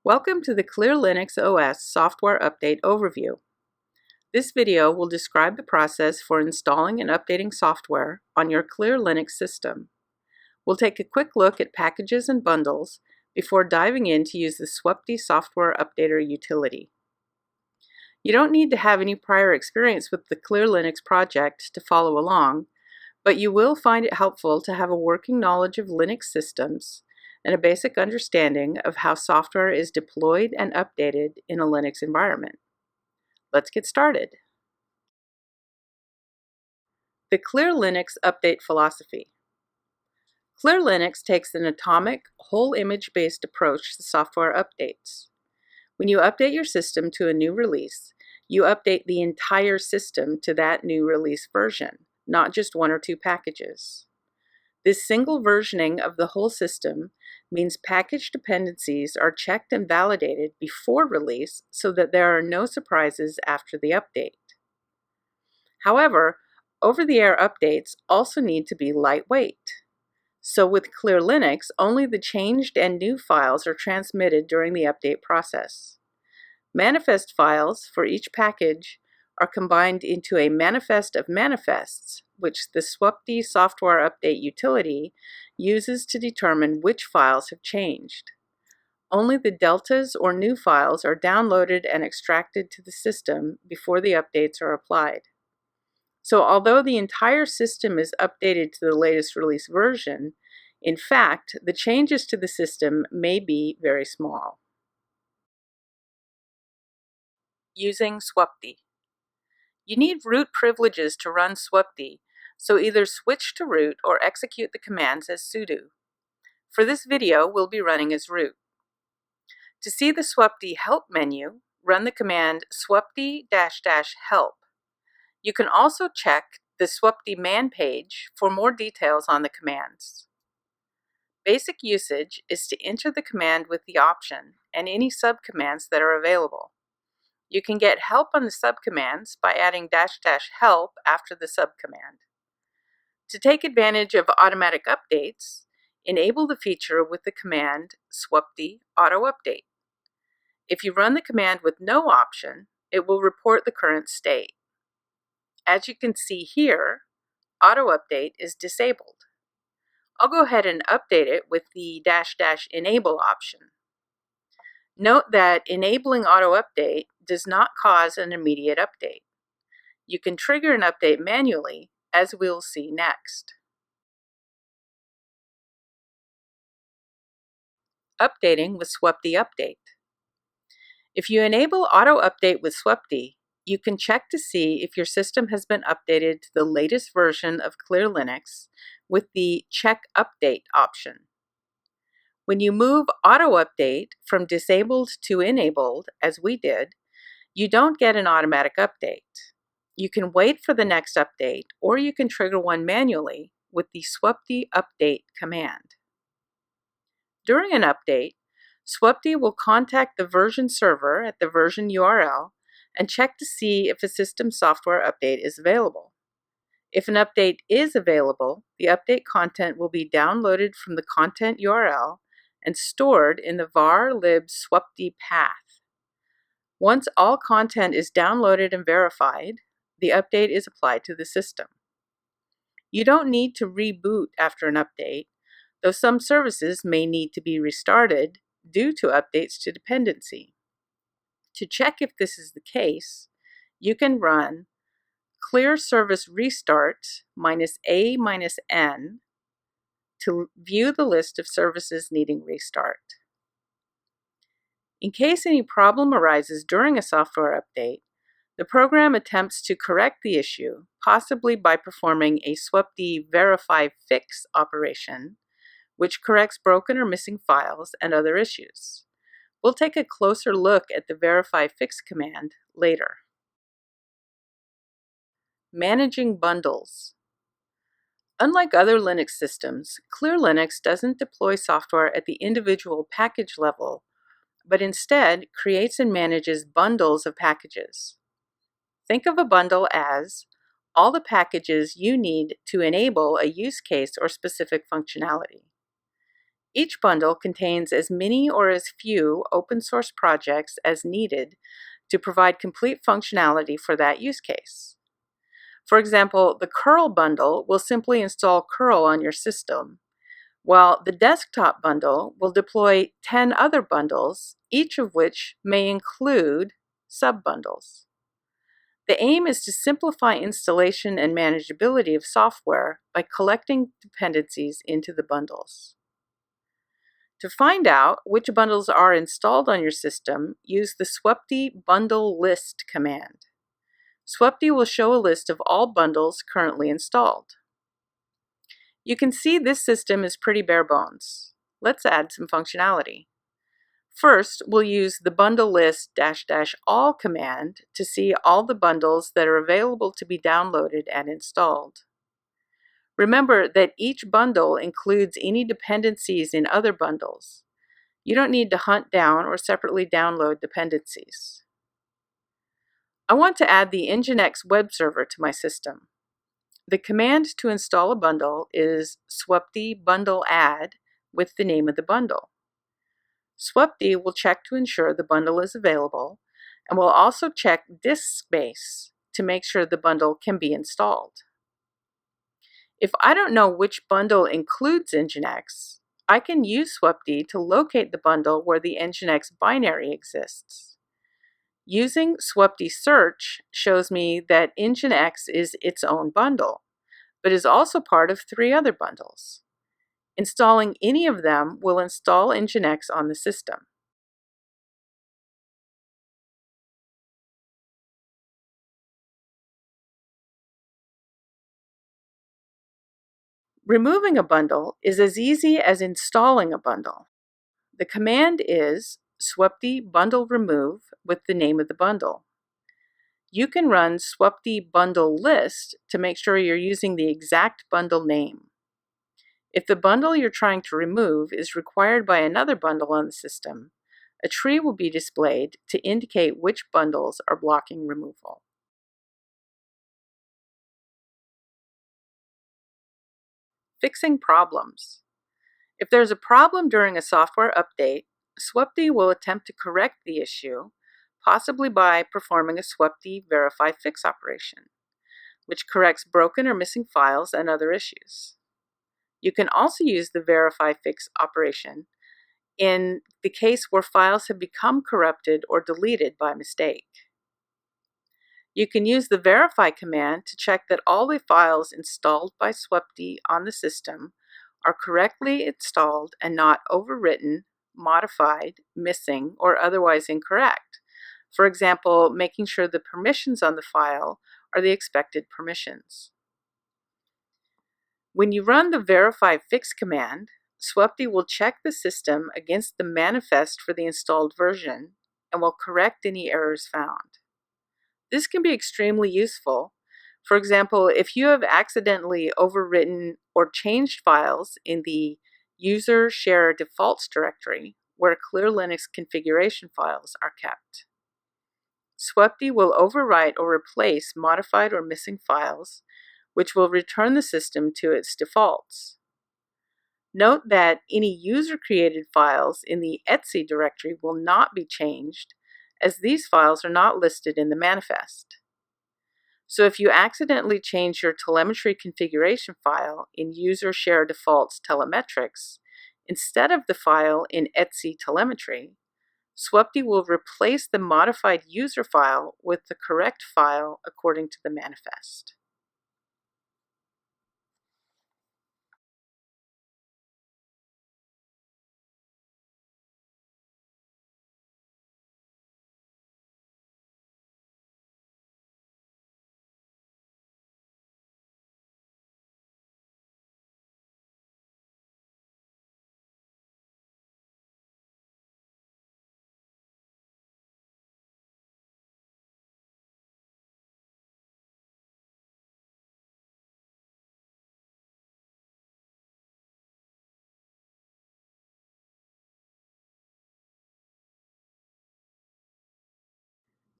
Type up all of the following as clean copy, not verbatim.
Welcome to the Clear Linux OS software update overview. This video will describe the process for installing and updating software on your Clear Linux system. We'll take a quick look at packages and bundles before diving in to use the Swupd software updater utility. You don't need to have any prior experience with the Clear Linux project to follow along, but you will find it helpful to have a working knowledge of Linux systems and a basic understanding of how software is deployed and updated in a Linux environment. Let's get started. The Clear Linux update philosophy. Clear Linux takes an atomic, whole image-based approach to software updates. When you update your system to a new release, you update the entire system to that new release version, not just one or two packages. This single versioning of the whole system means package dependencies are checked and validated before release so that there are no surprises after the update. However, over-the-air updates also need to be lightweight. So with Clear Linux, only the changed and new files are transmitted during the update process. Manifest files for each package are combined into a manifest of manifests, which the Swupd software update utility uses to determine which files have changed. Only the deltas or new files are downloaded and extracted to the system before the updates are applied. So although the entire system is updated to the latest release version, in fact, the changes to the system may be very small. Using Swupd. You need root privileges to run Swupd, so either switch to root or execute the commands as sudo. For this video, we'll be running as root. To see the Swupd help menu, run the command swupd-help. You can also check the Swupd man page for more details on the commands. Basic usage is to enter the command with the option and any subcommands that are available. You can get help on the subcommands by adding --help after the subcommand. To take advantage of automatic updates, enable the feature with the command swupd auto update. If you run the command with no option, it will report the current state. As you can see here, auto update is disabled. I'll go ahead and update it with the --enable option. Note that enabling auto update does not cause an immediate update. You can trigger an update manually, as we'll see next. Updating with Swupd Update. If you enable auto update with Swupd, you can check to see if your system has been updated to the latest version of Clear Linux with the Check Update option. When you move auto update from disabled to enabled, as we did, you don't get an automatic update. You can wait for the next update, or you can trigger one manually with the Swupd update command. During an update, Swupd will contact the version server at the version URL and check to see if a system software update is available. If an update is available, the update content will be downloaded from the content URL and stored in the var lib swupd path. Once all content is downloaded and verified, the update is applied to the system. You don't need to reboot after an update, though some services may need to be restarted due to updates to dependency. To check if this is the case, you can run clear service restart -a-n to view the list of services needing restart. In case any problem arises during a software update, the program attempts to correct the issue, possibly by performing a Swupd verify fix operation, which corrects broken or missing files and other issues. We'll take a closer look at the verify fix command later. Managing bundles. Unlike other Linux systems, Clear Linux doesn't deploy software at the individual package level, but instead creates and manages bundles of packages. Think of a bundle as all the packages you need to enable a use case or specific functionality. Each bundle contains as many or as few open source projects as needed to provide complete functionality for that use case. For example, the curl bundle will simply install curl on your system, while the desktop bundle will deploy 10 other bundles, each of which may include sub-bundles. The aim is to simplify installation and manageability of software by collecting dependencies into the bundles. To find out which bundles are installed on your system, use the Swupd bundle list command. Swupd will show a list of all bundles currently installed. You can see this system is pretty bare bones. Let's add some functionality. First, we'll use the bundle list --all command to see all the bundles that are available to be downloaded and installed. Remember that each bundle includes any dependencies in other bundles. You don't need to hunt down or separately download dependencies. I want to add the Nginx web server to my system. The command to install a bundle is swupd bundle add with the name of the bundle. Swupd will check to ensure the bundle is available and will also check disk space to make sure the bundle can be installed. If I don't know which bundle includes Nginx, I can use Swupd to locate the bundle where the Nginx binary exists. Using Swupd search shows me that Nginx is its own bundle, but is also part of 3 other bundles. Installing any of them will install Nginx on the system. Removing a bundle is as easy as installing a bundle. The command is swupd bundle remove with the name of the bundle. You can run swupd bundle list to make sure you're using the exact bundle name. If the bundle you're trying to remove is required by another bundle on the system, a tree will be displayed to indicate which bundles are blocking removal. Fixing problems. If there's a problem during a software update, Swupd will attempt to correct the issue, possibly by performing a Swupd verify fix operation, which corrects broken or missing files and other issues. You can also use the verify fix operation in the case where files have become corrupted or deleted by mistake. You can use the verify command to check that all the files installed by Swupd on the system are correctly installed and not overwritten, modified, missing, or otherwise incorrect. For example, making sure the permissions on the file are the expected permissions. When you run the verify fix command, Swupd will check the system against the manifest for the installed version and will correct any errors found. This can be extremely useful. For example, if you have accidentally overwritten or changed files in the user share defaults directory where Clear Linux configuration files are kept. Swupd will overwrite or replace modified or missing files, which will return the system to its defaults. Note that any user-created files in the etc directory will not be changed, as these files are not listed in the manifest. So if you accidentally change your telemetry configuration file in user share defaults telemetrics instead of the file in etc telemetry, Swupd will replace the modified user file with the correct file according to the manifest.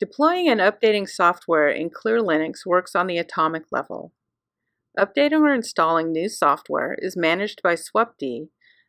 Deploying and updating software in Clear Linux works on the atomic level. Updating or installing new software is managed by Swupd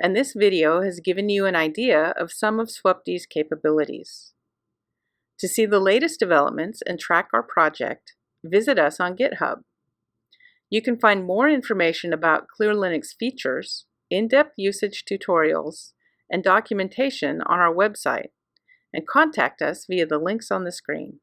and this video has given you an idea of some of Swupd's capabilities. To see the latest developments and track our project, visit us on GitHub. You can find more information about Clear Linux features, in-depth usage tutorials, and documentation on our website, and contact us via the links on the screen.